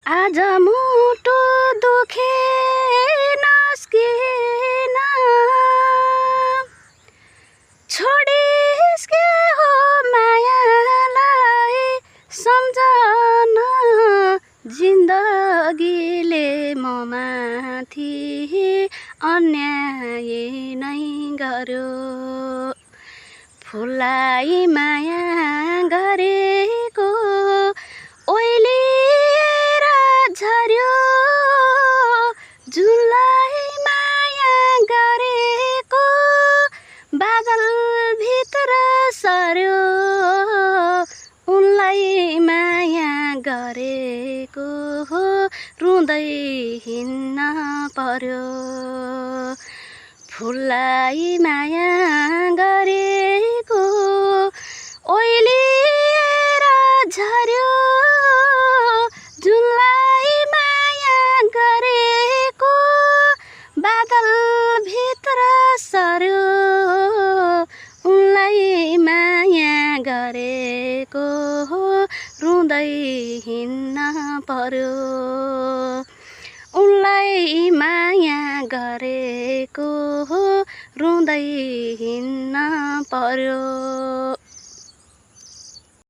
आज मुटु दुखे नस्किन छोडिस् के हो मायालाई सम्झन जिन्दगीले ममाथि अन्याय नै गर्यो फुललाई माया गरेको ओइलिएर झर्यो जुनलाई माया गरेको बादलभित्र सर्यो उनलाई माया गरेको हो रुँदै हिँड्न पर्यो फुललाई माया गरेको ओइलिएर झर्यो जुनलाई माया गरेको बादलभित्र सर्यो उनलाई माया गरेको हो रुँदै हिँड्न पर्यो उनलाई माया गरेको हो रुँदै हिँड्न पर्यो।